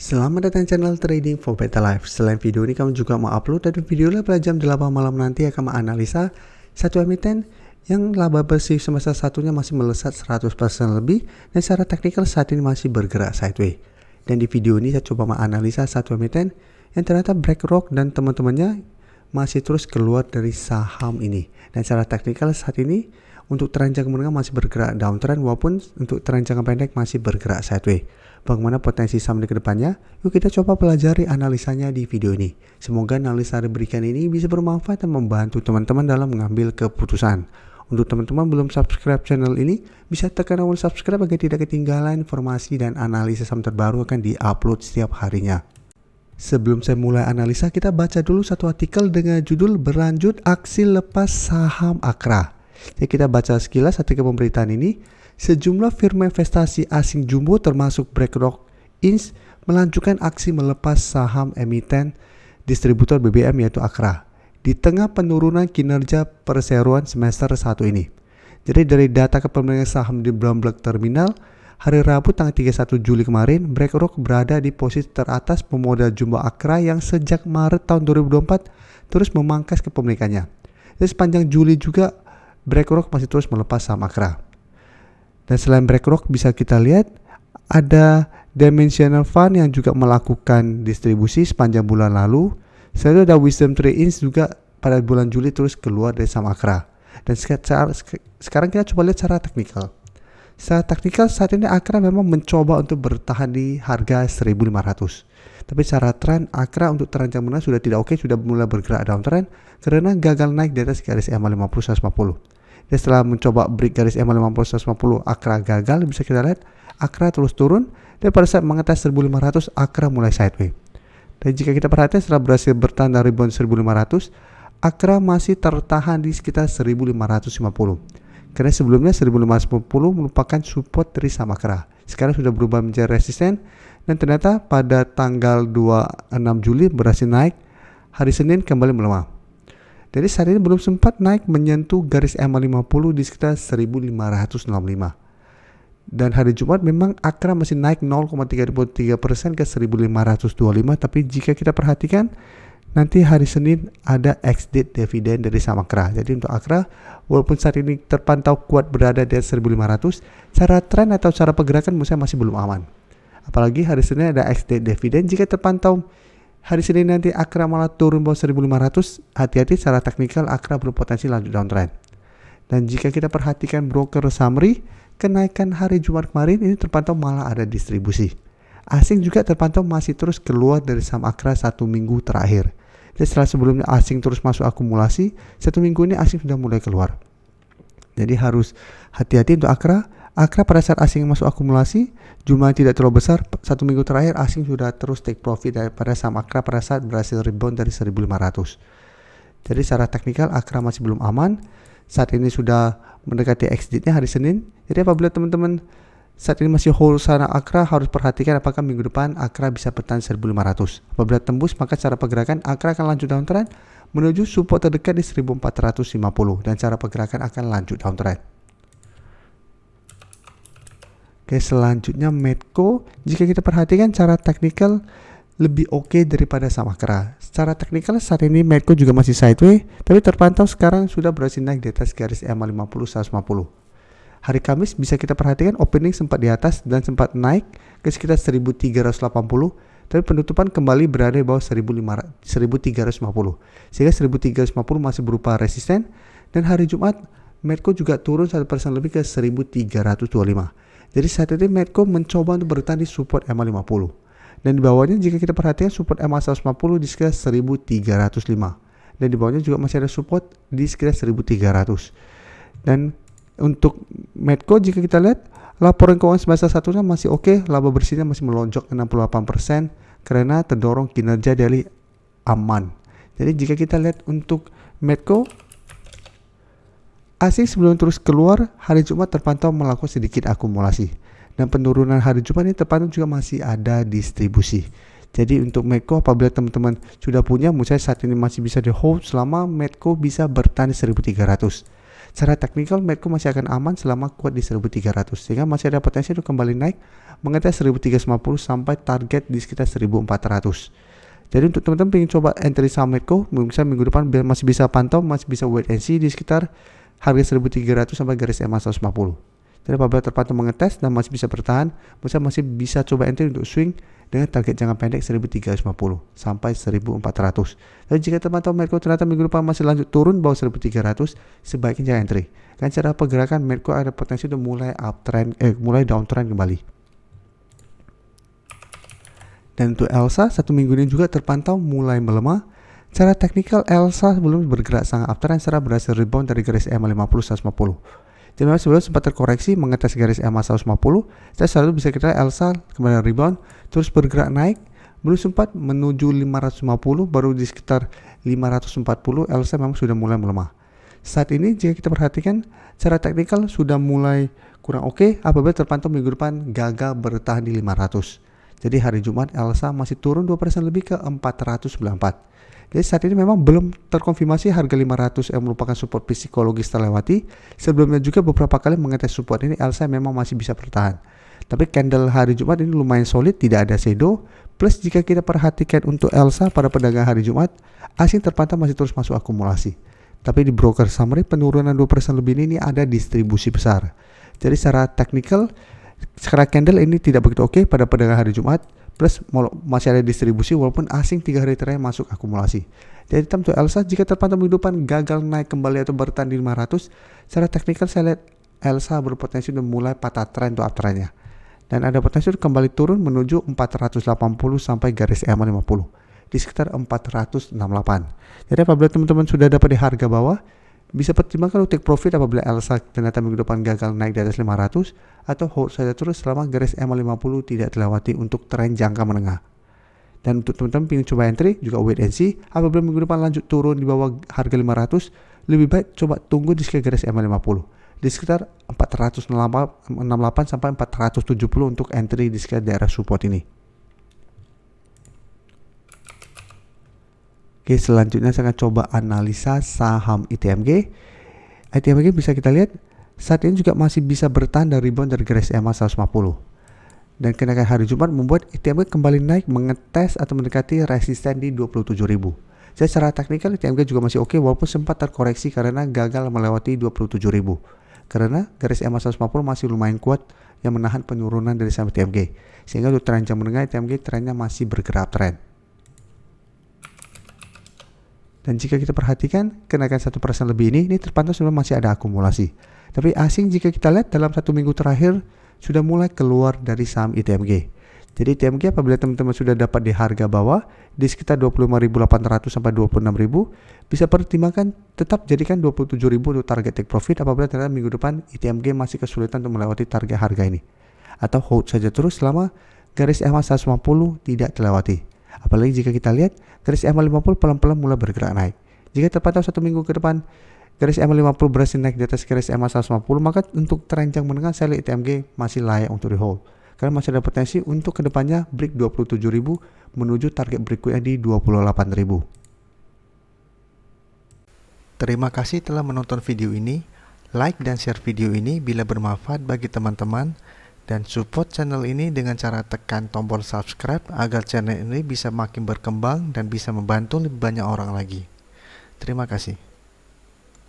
Selamat datang channel Trading for Better Life. Selain video ini, kami juga mau upload dan video pada jam 8 malam nanti akan menganalisa satu emiten yang laba bersih semester satunya masih melesat 100% lebih dan secara teknikal saat ini masih bergerak sideways. Dan di video ini saya coba menganalisa satu emiten yang ternyata BlackRock dan teman-temannya masih terus keluar dari saham ini. Dan secara teknikal saat ini untuk tren jangka menengah masih bergerak downtrend walaupun untuk tren jangka pendek masih bergerak sideways. Bagaimana potensi saham di kedepannya? Yuk kita coba pelajari analisanya di video ini. Semoga analisa diberikan ini bisa bermanfaat dan membantu teman-teman dalam mengambil keputusan. Untuk teman-teman belum subscribe channel ini, bisa tekan tombol subscribe agar tidak ketinggalan informasi dan analisis saham terbaru akan diupload setiap harinya. Sebelum saya mulai analisa, kita baca dulu satu artikel dengan judul Berlanjut Aksi Lepas Saham Akra. Jadi kita baca sekilas artikel pemberitaan ini. Sejumlah firma investasi asing jumbo termasuk BlackRock Inc. melanjutkan aksi melepas saham emiten distributor BBM yaitu Akra di tengah penurunan kinerja perseroan semester 1 ini. Jadi dari data kepemilikan saham di Bloomberg Terminal, hari Rabu tanggal 31 Juli kemarin, BlackRock berada di posisi teratas pemodal jumbo Akra yang sejak Maret tahun 2024 terus memangkas kepemilikannya. Dan sepanjang Juli juga BlackRock masih terus melepas saham Akra. Dan selain BlackRock bisa kita lihat ada Dimensional Fund yang juga melakukan distribusi sepanjang bulan lalu. Selain itu ada Wisdom Tree Inc. juga pada bulan Juli terus keluar dari saham Akra. Dan sekarang kita coba lihat secara teknikal. Secara teknikal saat ini Akra memang mencoba untuk bertahan di harga 1.500. Tapi secara tren Akra untuk tren jangka menengah sudah tidak oke, sudah mulai bergerak downtrend karena gagal naik di atas garis EMA 50 150. Dan setelah mencoba break garis EMA 50 150, Akra gagal. Bisa kita lihat Akra terus turun dan pada saat mengetes 1.500 Akra mulai sideways. Dan jika kita perhatikan setelah berhasil bertahan dari rebound 1.500, Akra masih tertahan di sekitar 1.550. Karena sebelumnya 1.550 merupakan support dari saham Akra. Sekarang sudah berubah menjadi resisten dan ternyata pada tanggal 26 Juli berhasil naik. Hari Senin kembali melemah. Jadi saat ini belum sempat naik menyentuh garis EMA 50 di sekitar 1.565. Dan hari Jumat memang Akra masih naik 0,33% ke 1.525. Tapi jika kita perhatikan nanti hari Senin ada ex-date dividen dari saham Akra. Jadi untuk Akra walaupun saat ini terpantau kuat berada di 1.500, cara tren atau cara pergerakan menurut saya masih belum aman. Apalagi hari Senin ada ex-date dividen. Jika terpantau hari Senin nanti Akra malah turun bawah 1.500, hati-hati secara teknikal Akra berpotensi lanjut downtrend. Dan jika kita perhatikan broker summary, kenaikan hari Jumat kemarin ini terpantau malah ada distribusi. Asing juga terpantau masih terus keluar dari saham Akra satu minggu terakhir. Dan setelah sebelumnya asing terus masuk akumulasi, satu minggu ini asing sudah mulai keluar. Jadi harus hati-hati untuk Akra. Akra pada saat asing masuk akumulasi, jumlahnya tidak terlalu besar. Satu minggu terakhir asing sudah terus take profit daripada saham Akra pada saat berhasil rebound dari 1.500. Jadi secara teknikal Akra masih belum aman. Saat ini sudah mendekati exit-nya hari Senin. Jadi apabila teman-teman saat ini masih hold sana Akra, harus perhatikan apakah minggu depan Akra bisa bertahan 1.500. Apabila tembus, maka cara pergerakan Akra akan lanjut downtrend menuju support terdekat di 1.450 dan cara pergerakan akan lanjut downtrend. Oke, selanjutnya Medco. Jika kita perhatikan cara teknikal lebih oke daripada saham Akra. Secara teknikal saat ini Medco juga masih sideways, tapi terpantau sekarang sudah berhasil naik di atas garis EMA 50 150. Hari Kamis bisa kita perhatikan opening sempat di atas dan sempat naik ke sekitar 1.380, tapi penutupan kembali berada di bawah 1.350. Sehingga 1.350 masih berupa resisten dan hari Jumat Medco juga turun 1% lebih ke 1.325. Jadi saat ini Medco mencoba untuk bertahan di support EMA 50. Dan di bawahnya jika kita perhatikan support EMA 150 di sekitar 1.305. Dan di bawahnya juga masih ada support di sekitar 1.300. Dan untuk Medco jika kita lihat laporan keuangan semester satunya masih oke, laba bersihnya masih melonjak 68% karena terdorong kinerja dari aman. Jadi jika kita lihat untuk Medco, asing sebelum terus keluar, hari Jumat terpantau melakukan sedikit akumulasi. Dan penurunan hari Jumat ini terpantau juga masih ada distribusi. Jadi untuk Medco apabila teman-teman sudah punya, menurut saya saat ini masih bisa di hold selama Medco bisa bertahan di 1.300. Secara teknikal Medco masih akan aman selama kuat di 1300, sehingga masih ada potensi untuk kembali naik mengetes 1350 sampai target di sekitar 1400. Jadi untuk teman-teman ingin coba entry saham Medco, mungkin minggu depan masih bisa pantau, masih bisa wait and see di sekitar harga 1300 sampai garis EMA 150. Jadi apabila terpantau mengetes dan masih bisa bertahan, masih bisa coba entry untuk swing dengan target jangka pendek 1350 sampai 1400. Dan jika terpantau Medco ternyata minggu depan masih lanjut turun bawah 1300, sebaiknya jangan entry. Kan cara pergerakan Medco ada potensi untuk mulai downtrend kembali. Dan untuk ELSA, satu minggu ini juga terpantau mulai melemah. Secara teknikal ELSA sebelum bergerak sangat uptrend setelah berhasil rebound dari garis EMA 50 150. Jadi memang sebelum sempat terkoreksi mengetes garis EMA 150, saya selalu bisa kira ELSA kembali rebound, terus bergerak naik, belum sempat menuju 550, baru di sekitar 540 ELSA memang sudah mulai melemah. Saat ini jika kita perhatikan, secara teknikal sudah mulai kurang oke apabila terpantau minggu depan gagal bertahan di 500. Jadi hari Jumat ELSA masih turun 2% lebih ke 494. Jadi saat ini memang belum terkonfirmasi harga 500 yang merupakan support psikologis terlewati. Sebelumnya juga beberapa kali mengetes support ini ELSA memang masih bisa bertahan. Tapi candle hari Jumat ini lumayan solid, tidak ada shadow. Plus jika kita perhatikan untuk ELSA pada perdagangan hari Jumat, asing terpantau masih terus masuk akumulasi. Tapi di broker summary penurunan 2% lebih ini ada distribusi besar. Jadi secara teknikal, secara candle ini tidak begitu oke pada perdagangan hari Jumat. Plus masih ada distribusi walaupun asing 3 hari terakhir masuk akumulasi. Jadi untuk ELSA jika terpantau minggu depan gagal naik kembali atau bertahan di 500, secara teknikal saya lihat ELSA berpotensi untuk mulai patah trend untuk uptrendnya. Dan ada potensi untuk kembali turun menuju 480 sampai garis EMA 50 di sekitar 468. Jadi apabila teman-teman sudah dapat di harga bawah, bisa pertimbangkan untuk take profit apabila ELSA ternyata minggu depan gagal naik di atas 500, atau hold saja terus selama garis EMA 50 tidak dilewati untuk tren jangka menengah. Dan untuk teman-teman ingin coba entry juga wait and see. Apabila minggu depan lanjut turun di bawah harga 500, lebih baik coba tunggu di sekitar garis EMA 50 di sekitar 468 sampai 470 untuk entry di sekitar daerah support ini. Oke, selanjutnya saya akan coba analisa saham ITMG. ITMG bisa kita lihat saat ini juga masih bisa bertahan dari rebound dari garis EMA 150. Dan kenaikan hari Jumat membuat ITMG kembali naik mengetes atau mendekati resisten di 27.000. Jadi secara teknikal ITMG juga masih oke walaupun sempat terkoreksi karena gagal melewati 27.000. Karena garis EMA 150 masih lumayan kuat yang menahan penurunan dari saham ITMG. Sehingga untuk tren jangka menengah ITMG trennya masih bergerak tren. Dan jika kita perhatikan kenaikan 1% lebih ini terpantau sebenarnya masih ada akumulasi. Tapi asing jika kita lihat dalam 1 minggu terakhir sudah mulai keluar dari saham ITMG. Jadi ITMG apabila teman-teman sudah dapat di harga bawah di sekitar 25.800 sampai 26.000, bisa pertimbangkan tetap jadikan 27.000 untuk target take profit apabila ternyata minggu depan ITMG masih kesulitan untuk melewati target harga ini. Atau hold saja terus selama garis EMA 150 tidak terlewati. Apalagi jika kita lihat garis EMA 50 pelan-pelan mulai bergerak naik. Jika terpantau 1 minggu ke depan garis EMA 50 berhasil naik di atas garis EMA 150, maka untuk tren jangka menengah saya lihat ITMG masih layak untuk di hold. Karena masih ada potensi untuk kedepannya break 27.000 menuju target berikutnya di 28.000. Terima kasih telah menonton video ini. Like dan share video ini bila bermanfaat bagi teman-teman. Dan support channel ini dengan cara tekan tombol subscribe agar channel ini bisa makin berkembang dan bisa membantu lebih banyak orang lagi. Terima kasih.